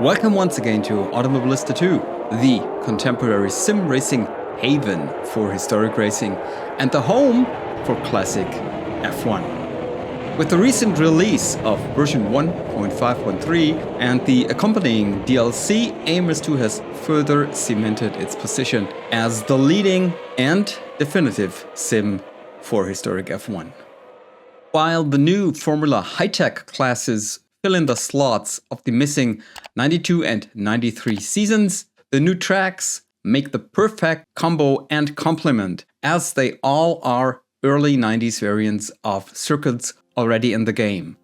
Welcome once again to Automobilista 2, the contemporary sim racing haven for historic racing and the home for classic F1. With the recent release of version 1.5.3 and the accompanying DLC, AMS2 has further cemented its position as the leading and definitive sim for historic F1. While the new Formula High-Tech classes fill in the slots of the missing 92 and 93 seasons, the new tracks make the perfect combo and complement, as they all are early 90s variants of circuits already in the game.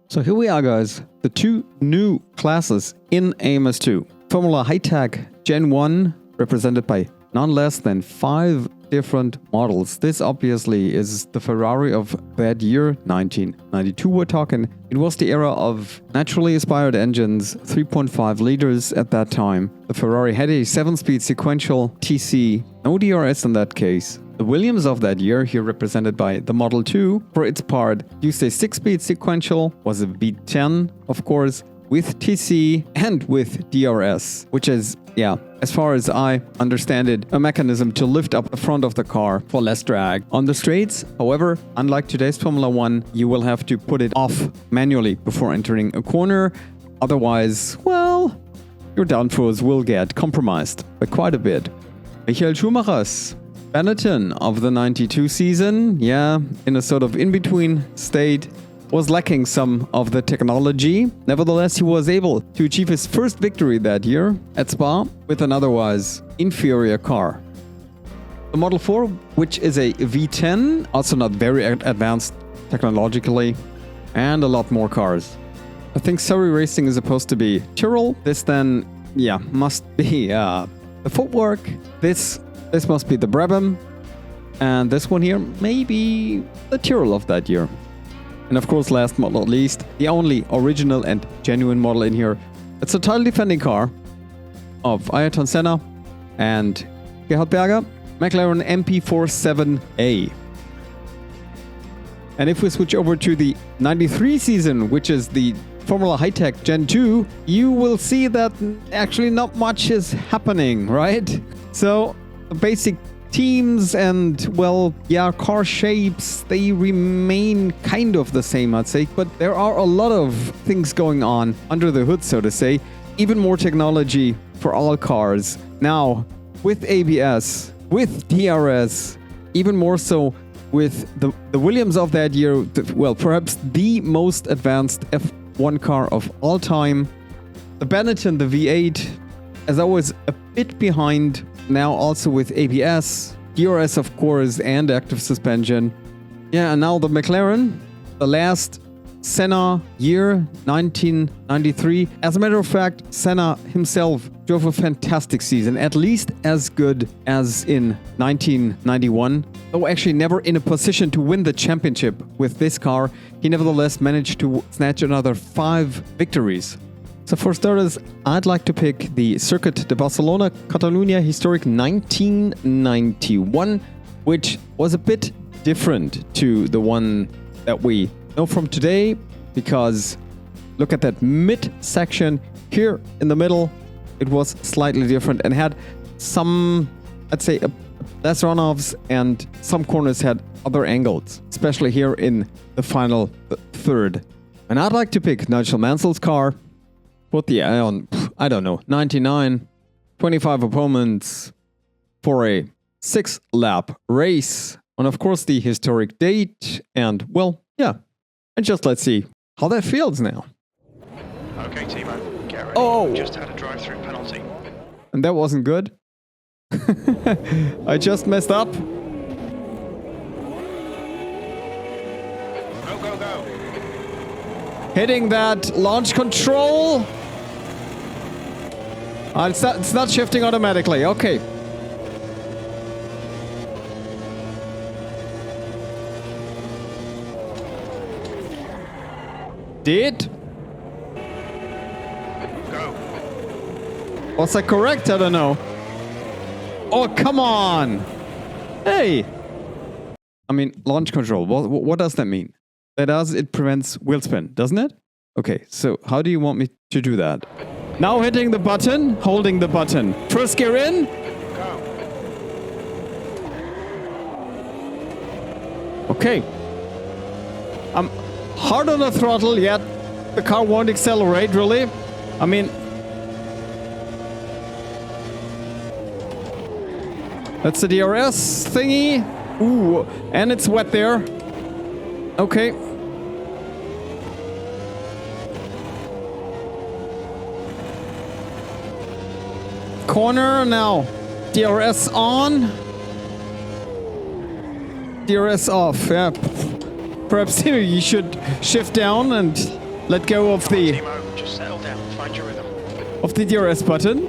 So here we are, guys, the two new classes in AMS2. Formula High-Tech Gen 1, represented by none less than 5 different models. This obviously is the Ferrari of that year, 1992 we're talking. It was the era of naturally aspired engines, 3.5 liters at that time. The Ferrari had a 7-speed sequential TC, no DRS in that case. The Williams of that year, here represented by the Model 2, for its part, used a 6-speed sequential, was a V10, of course, with TC and with DRS, which is, as far as I understand it, a mechanism to lift up the front of the car for less drag. On the straights, however, unlike today's Formula 1, you will have to put it off manually before entering a corner. Otherwise, well, your downforce will get compromised by quite a bit. Michael Schumacher's Benetton of the 92 season, in a sort of in-between state, was lacking some of the technology. Nevertheless, he was able to achieve his first victory that year at Spa with an otherwise inferior car. The Model 4, which is a V10, also not very advanced technologically, and a lot more cars. I think Surrey Racing is supposed to be Tyrrell. This then, must be the footwork. This must be the Brabham. And this one here, maybe the Tyrrell of that year. And of course, last but not least, the only original and genuine model in here. It's a title defending car of Ayrton Senna and Gerhard Berger, McLaren MP47A. And if we switch over to the 93 season, which is the Formula High-Tech Gen 2, you will see that actually not much is happening, right? So the basic teams and, car shapes, they remain kind of the same, I'd say. But there are a lot of things going on under the hood, so to say. Even more technology for all cars. Now, with ABS, with DRS, even more so with the Williams of that year, perhaps the most advanced F1 car of all time. The Benetton, the V8, as always, a bit behind. Now also with ABS, DRS of course, and active suspension. And now the McLaren, the last Senna year, 1993. As a matter of fact, Senna himself drove a fantastic season, at least as good as in 1991. Though actually never in a position to win the championship with this car, he nevertheless managed to snatch another 5 victories. So for starters, I'd like to pick the Circuit de Barcelona Catalunya Historic 1991, which was a bit different to the one that we know from today, because look at that mid-section here in the middle. It was slightly different and had some, I'd say, less runoffs, and some corners had other angles, especially here in the final third. And I'd like to pick Nigel Mansell's car. Put the eye on, 99, 25 opponents for a 6-lap race. And of course, the historic date. And, and just let's see how that feels now. Okay, Timo, get ready. Oh! Just had a drive-through penalty. And that wasn't good. I just messed up. Go, go, go. Hitting that launch control. It's not shifting automatically. Okay. Did? Go. Was that correct? I don't know. Oh, come on. Hey. I mean, launch control. What does that mean? It prevents wheel spin, doesn't it? Okay, so how do you want me to do that. Now hitting the button, holding the button. First gear in. Go. Okay. I'm hard on the throttle, yet the car won't accelerate, really. I mean... That's the DRS thingy. Ooh, and it's wet there. Okay. Corner now. DRS on. DRS off. Yeah. Perhaps you should shift down and let go of the Timo, just settle down. Find your rhythm. DRS button.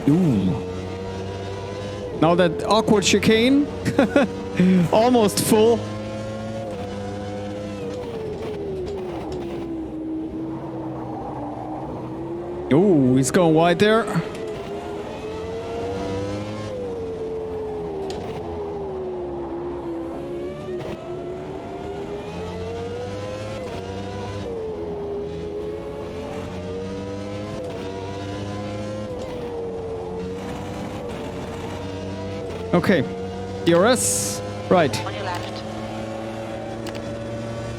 Ooh. Now that awkward chicane. Almost full. Ooh, he's going wide there. Okay, DRS, right. On your left.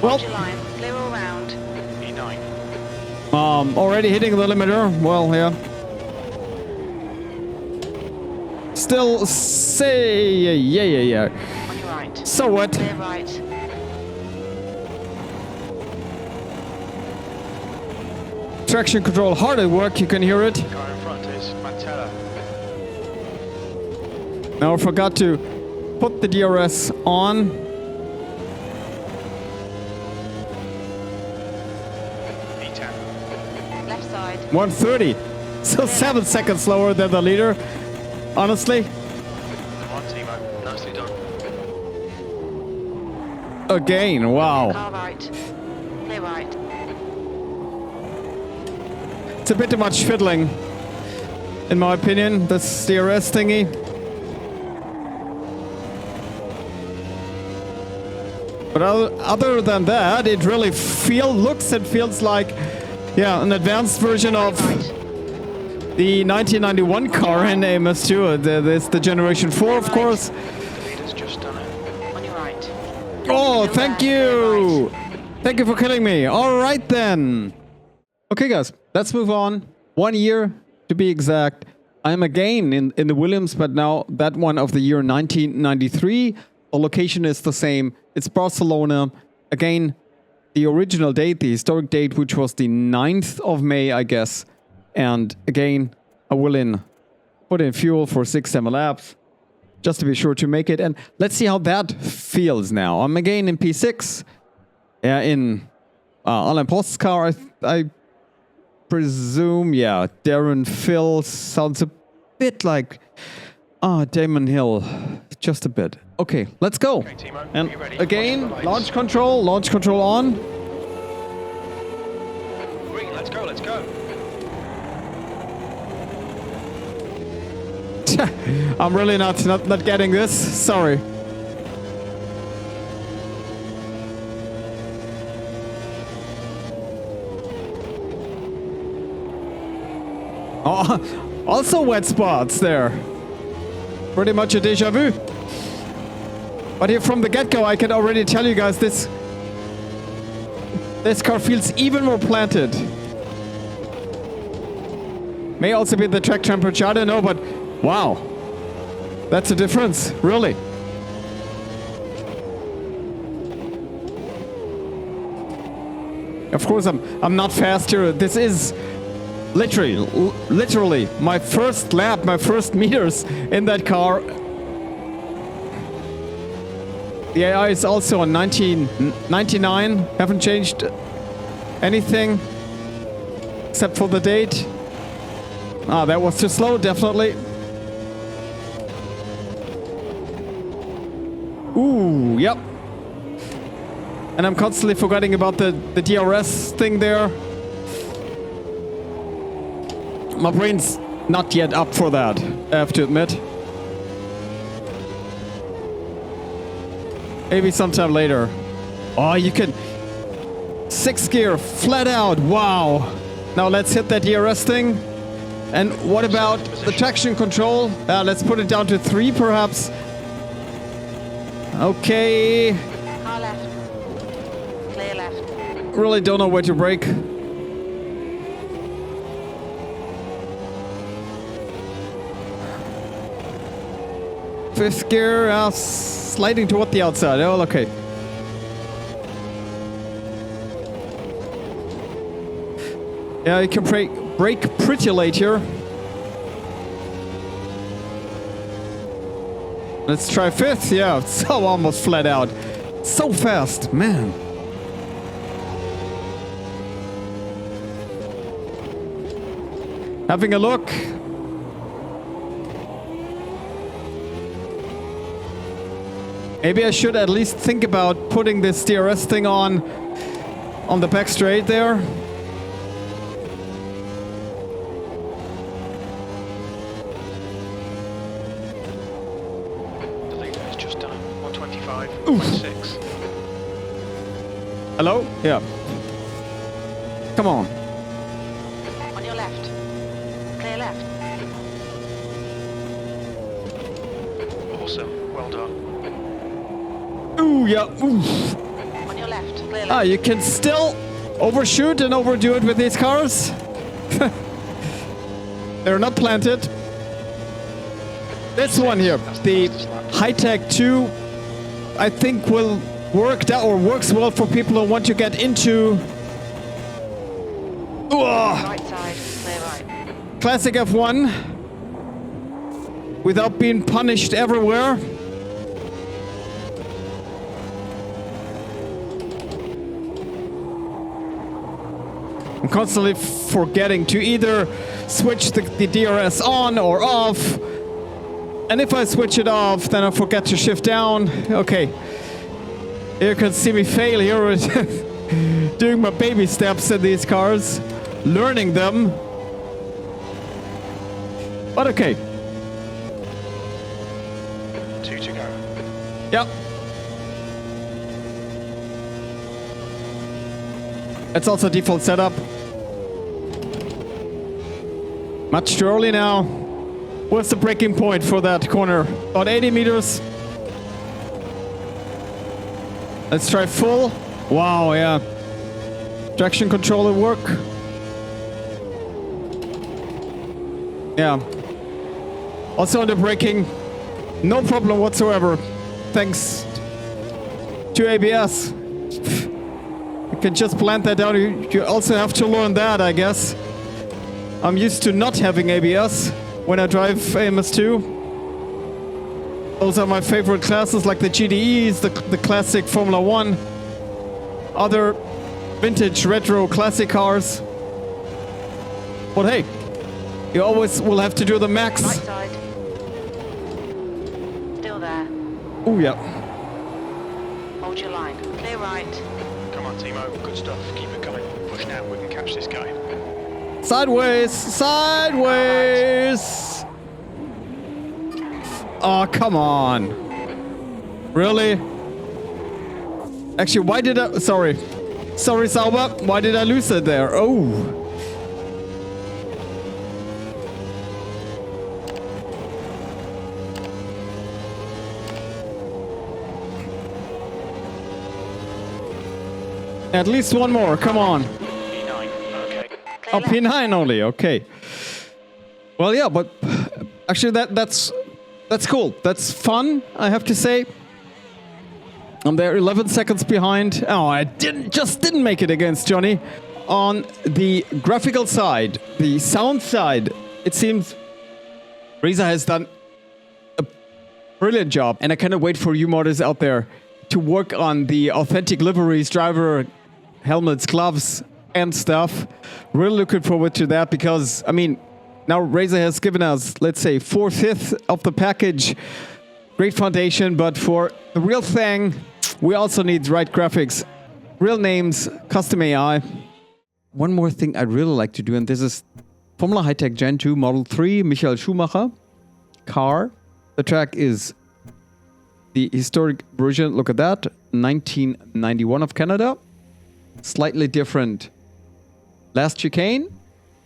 Well, Hold your line. Clear all round. E9. already hitting the limiter. Well, yeah. Still say yeah. On your right. So what? Clear right. Traction control hard at work. You can hear it. Car in front is Mantella. Now I forgot to put the DRS on. E10. Left side. 130. So 7 seconds slower than the leader. Honestly. Come on, Timo. Nicely done. Again, wow. Car right. Clear right. It's a bit too much fiddling, in my opinion, this DRS thingy. But other than that, it really looks and feels like, yeah, an advanced version of the 1991 car in MS2. There's the Generation 4, of course. The leader's just done it. On your right. Oh, thank you! Thank you for killing me. All right, then. Okay, guys, let's move on. 1 year, to be exact. I'm again in the Williams, but now that one of the year 1993. The location is the same. It's Barcelona. Again, the original date, the historic date, which was the 9th of May, I guess. And again, I will put in fuel for 6-7 laps, just to be sure to make it. And let's see how that feels now. I'm again in P6. Yeah, in Alain Prost's car, I presume. Yeah, Darren Phil sounds a bit like Damon Hill. Just a bit. Okay, let's go. Okay, Timo. And Are you ready? again, Watch the launch control on. Green, let's go, let's go. I'm really not getting this. Sorry. Oh, also wet spots there. Pretty much a déjà vu. But here from the get-go, I can already tell you guys this car feels even more planted. May also be the track temperature, I don't know, but wow. That's a difference, really. Of course, I'm not faster. This is literally my first lap, my first meters in that car. The AI is also on 1999. Haven't changed anything except for the date. That was too slow, definitely. Ooh, yep. And I'm constantly forgetting about the DRS thing there. My brain's not yet up for that, I have to admit. Maybe sometime later. Oh, you can 6th gear, flat out. Wow. Now let's hit that DRS thing. And what about the traction control? Let's put it down to 3 perhaps. Okay. Car left. Clear left. Really don't know where to brake. Fifth gear, sliding toward the outside. Oh, okay. Yeah, you can brake pretty late here. Let's try fifth. Yeah, so almost flat out. So fast, man. Having a look. Maybe I should at least think about putting this DRS thing on the back straight there. The leader has just done 125.6. Hello? Yeah. Come on. On your left. Clear left. Awesome. Well done. Ooh, yeah. Ooh. On your left. Clear left. Ah, you can still overshoot and overdo it with these cars. They're not planted. This one here, the High-Tech 2, I think will work or works well for people who want to get into Right side. Clear right. classic F1 without being punished everywhere. I'm constantly forgetting to either switch the DRS on or off. And if I switch it off, then I forget to shift down. Okay. You can see me fail here doing my baby steps in these cars, learning them. But okay. 2 to go. Yep. It's also default setup. Much too early now. What's the braking point for that corner? About 80 meters. Let's try full. Wow, yeah. Traction control at work. Yeah. Also on the braking, no problem whatsoever. Thanks to ABS. You can just plant that down. You also have to learn that, I guess. I'm used to not having ABS when I drive AMS2. Those are my favorite classes, like the GDEs, the classic Formula 1, other vintage retro classic cars. But hey, you always will have to do the max. Right side. Still there. Oh yeah. Hold your line. Clear right. Come on, Timo. Good stuff. Keep it coming. Push now. We can catch this guy. Sideways, sideways. Oh, come on. Really? Actually, why did I... Sorry, Sauber. Why did I lose it there? Oh. At least one more. Come on. P9. Okay. Oh, P9 only. Okay. Well, yeah, but actually that's cool. That's fun, I have to say. I'm there 11 seconds behind. Oh, I didn't make it against Johnny. On the graphical side, the sound side, it seems Reza has done a brilliant job. And I cannot wait for you modders out there to work on the authentic liveries, driver helmets, gloves, and stuff. Really looking forward to that because, I mean, now Razer has given us, let's say, 4/5 of the package. Great foundation, but for the real thing, we also need the right graphics, real names, custom AI. One more thing I'd really like to do, and this is Formula High-Tech Gen 2 Model 3 Michael Schumacher car. The track is the historic version, look at that, 1991 of Canada. slightly different last chicane.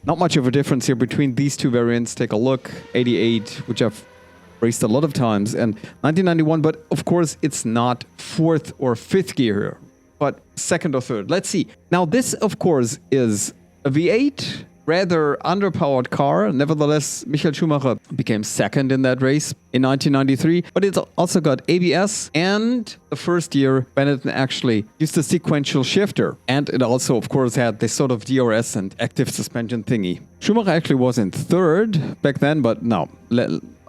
Not much of a difference here between these two variants. Take a look. 88, which I've raced a lot of times, and 1991, but of course it's not 4th or 5th gear here, but 2nd or 3rd. Let's see. Now this, of course, is a V8, rather underpowered car. Nevertheless, Michael Schumacher became 2nd in that race in 1993, but it's also got ABS, and the first year Benetton actually used a sequential shifter, and it also, of course, had this sort of DRS and active suspension thingy. Schumacher actually was in 3rd back then, but no.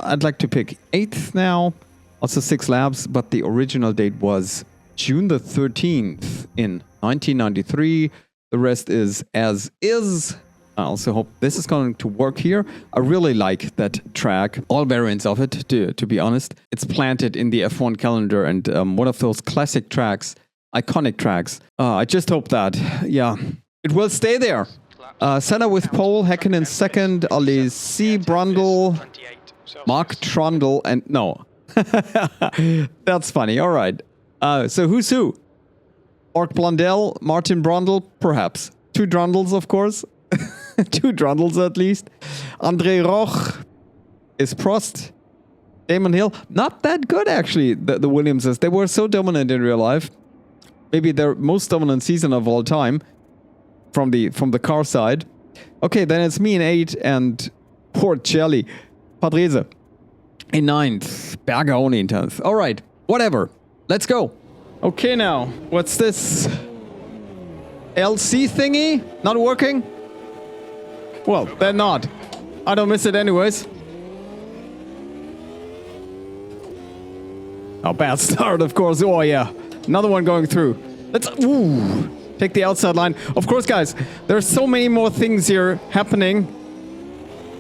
I'd like to pick 8th now, also 6 laps, but the original date was June the 13th in 1993. The rest is as is. I also hope this is going to work here. I really like that track, all variants of it, to be honest. It's planted in the F1 calendar and one of those classic tracks, iconic tracks. I just hope that, yeah, it will stay there. Senna with pole, Häkkinen 2nd, Alesi, Brundle, Mark Trundle, and no. That's funny. All right. So who's who? Mark Blundell, Martin Brundle, perhaps. 2 Drundles, of course. 2 Drundles at least. André Roch is Prost. Damon Hill, not that good actually, the Williamses. They were so dominant in real life. Maybe their most dominant season of all time from the car side. Okay, then it's me in 8 and Port Jelly. Padrese in 9th. Berger only in 10th. All right, whatever. Let's go. Okay, now, what's this? LC thingy? Not working? Well, they're not. I don't miss it anyways. Oh, bad start, of course. Oh, yeah. Another one going through. Let's take the outside line. Of course, guys, there's so many more things here happening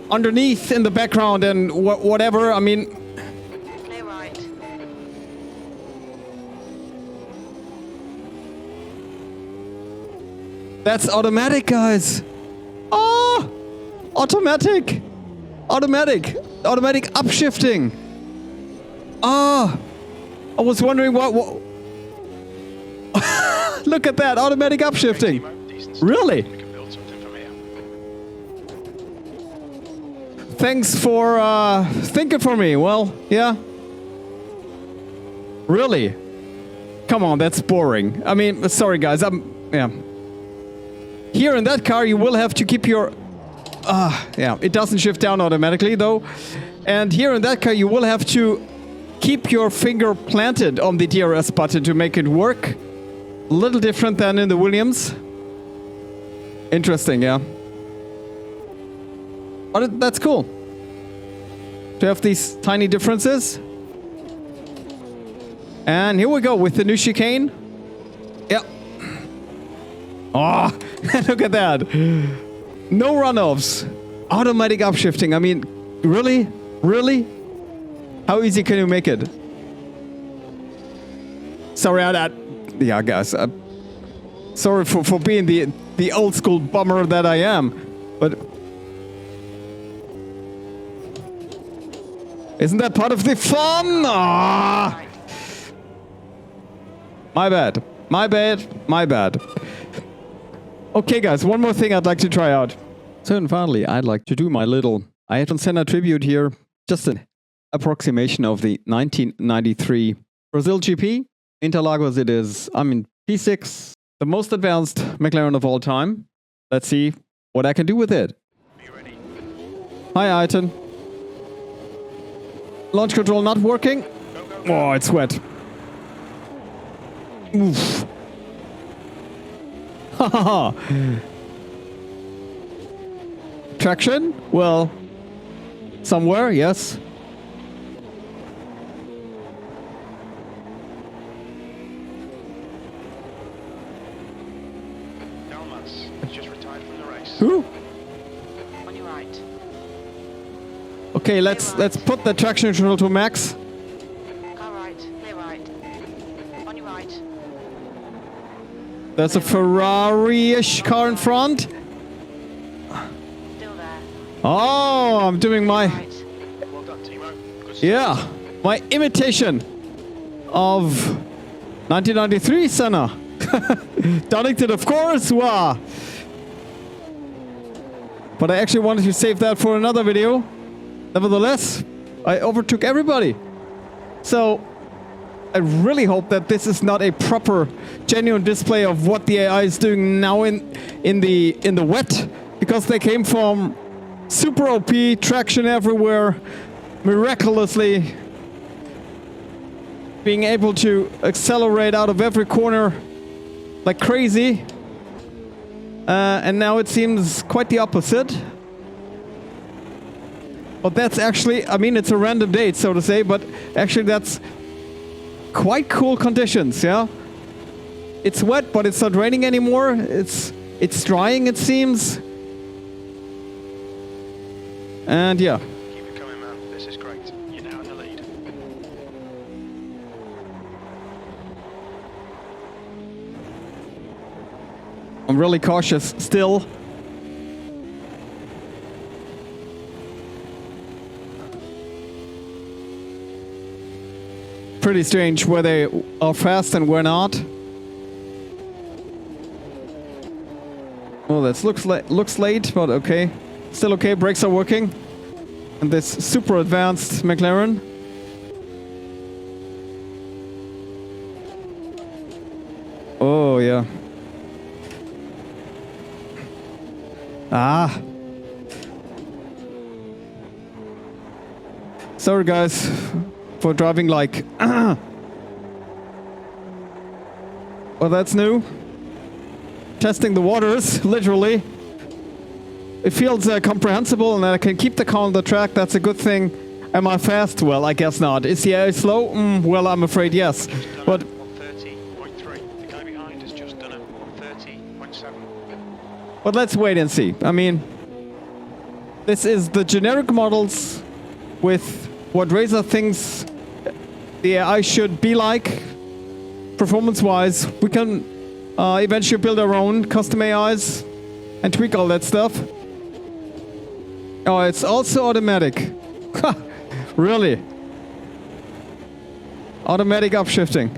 underneath in the background and whatever. I mean... Clear right. That's automatic, guys. Oh, automatic. Automatic upshifting. Ah, I was wondering what look at that, automatic upshifting. Really? Thanks for thinking for me. Well, yeah. Really? Come on, that's boring. I mean, sorry guys, yeah. Here in that car, you will have to keep your... yeah, it doesn't shift down automatically, though. And here in that car, you will have to keep your finger planted on the DRS button to make it work. A little different than in the Williams. Interesting, yeah. But that's cool. To have these tiny differences. And here we go with the new chicane. Yep. Oh, look at that. No runoffs. Automatic upshifting. I mean, really? Really? How easy can you make it? Sorry, yeah, guys. Sorry for being the old school bummer that I am. But isn't that part of the fun? Ah! My bad. My bad. My bad. Okay, guys, one more thing I'd like to try out. So, and finally, I'd like to do my little Ayrton Senna tribute here. Just an approximation of the 1993 Brazil GP. Interlagos it is. I'm in P6, the most advanced McLaren of all time. Let's see what I can do with it. Are you ready? Hi, Ayrton. Launch control not working. Go, go, go. Oh, it's wet. Oof. Traction? Well, somewhere, yes. Dalmas has just retired from the race. Who? On your right. Okay, let's put the traction control to max. Car right. Clear right. On your right. There's a Ferrari-ish car in front. Still there. Oh, I'm doing my... Right. Well done, Timo. Good stuff. Yeah, my imitation of 1993 Senna. Donington, of course. Wow. But I actually wanted to save that for another video. Nevertheless, I overtook everybody. So I really hope that this is not a proper, genuine display of what the AI is doing now in the wet, because they came from super OP, traction everywhere, miraculously being able to accelerate out of every corner like crazy. And now it seems quite the opposite. But that's actually, I mean, it's a random date, so to say, but actually that's quite cool conditions, yeah? It's wet, but it's not raining anymore. It's drying, it seems. And yeah. Keep it coming, man. This is great. You're now in the lead. I'm really cautious still. Pretty strange where they are fast and where not. Oh, that looks late, but okay. Still okay, brakes are working. And this super advanced McLaren. Oh, yeah. Ah. Sorry, guys, for driving like... Well, that's new. Testing the waters, literally. It feels comprehensible and that I can keep the car on the track. That's a good thing. Am I fast? Well, I guess not. Is the AI slow? Well, I'm afraid yes. But 130.3. The guy behind has just done a 130.7. But let's wait and see. I mean, this is the generic models with what Razer thinks the AI should be like, performance-wise. We can eventually build our own custom AIs and tweak all that stuff. Oh, it's also automatic. Ha! Really? Automatic upshifting.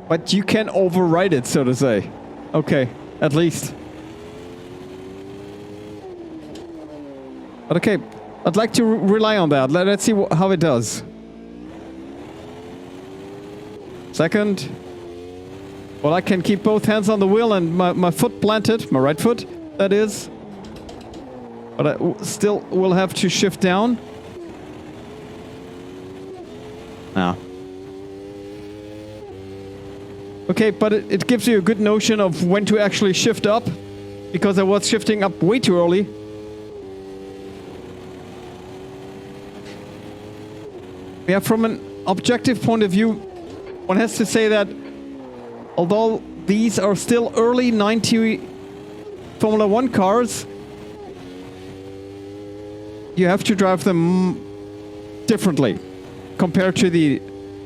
But you can override it, so to say. Okay, at least. But okay, I'd like to rely on that. Let's see how it does. Second. Well, I can keep both hands on the wheel and my foot planted, my right foot, that is. But I still will have to shift down. Now. Okay, but it gives you a good notion of when to actually shift up, because I was shifting up way too early. Yeah, from an objective point of view, one has to say that although these are still early 90 Formula 1 cars, you have to drive them differently compared to the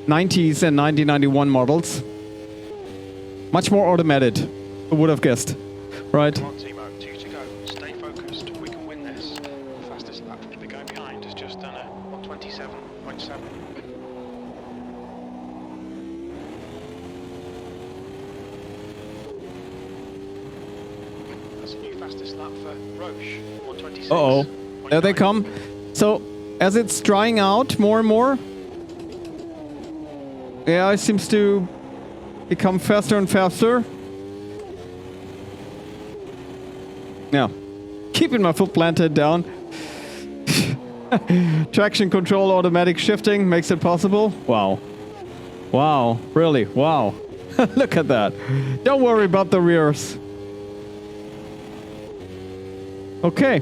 90s and 1991 models. Much more automated, I would have guessed, right? Come on, Timo, 2 to go. Stay focused. We can win this. Fastest lap. The guy behind has just done a 127.7. That's a new fastest lap for Roche. 126. Uh-oh. There they come. So, as it's drying out more and more, AI seems to become faster and faster. Now, keeping my foot planted down. Traction control, automatic shifting makes it possible. Wow. Wow, really, wow. Look at that. Don't worry about the rears. Okay.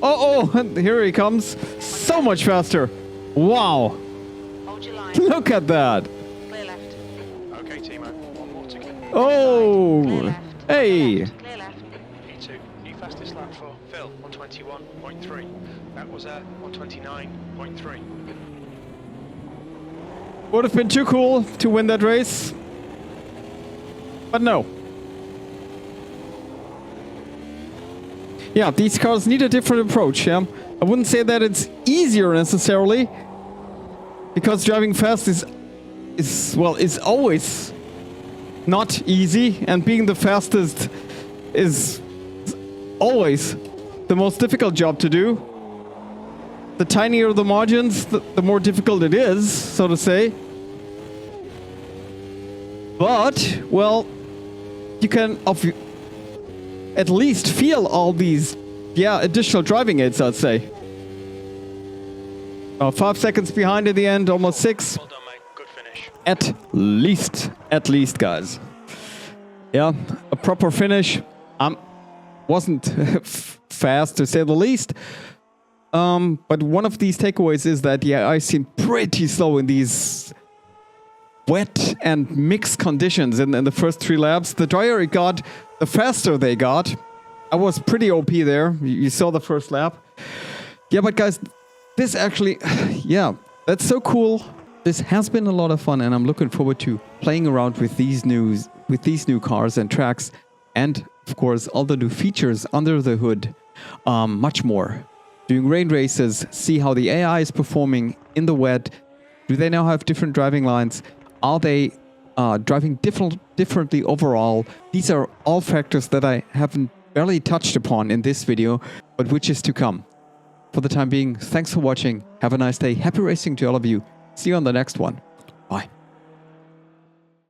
Oh, here he comes. So much faster. Wow. Hold your line. Look at that. Clear left. Okay, Timo, one more to go. Clear Oh. left. Hey. Clear left. P2, new fastest lap for Phil, 121.3. That was a 129.3. Would have been too cool to win that race. But no. yeah, these cars need a different approach. Yeah, I wouldn't say that it's easier necessarily, because driving fast is always not easy, and being the fastest is always the most difficult job to do. The tinier the margins, the more difficult it is, so to say. But, well, you can at least feel all these, additional driving aids, I'd say. 5 seconds behind at the end, almost 6. Well done, mate. Good finish. At least, guys. Yeah, a proper finish. Wasn't fast, to say the least. But one of these takeaways is that, I seemed pretty slow in these wet and mixed conditions in the first 3 laps. The drier it got, the faster they got. I was pretty OP there. You saw the first lap. Yeah, but guys, this actually, that's so cool. This has been a lot of fun, and I'm looking forward to playing around with these new cars and tracks, and of course all the new features under the hood. Much more. Doing rain races, see how the AI is performing in the wet. Do they now have different driving lines? Are they driving differently overall? These are all factors that I haven't barely touched upon in this video, but which is to come. For the time being, thanks for watching. Have a nice day. Happy racing to all of you. See you on the next one.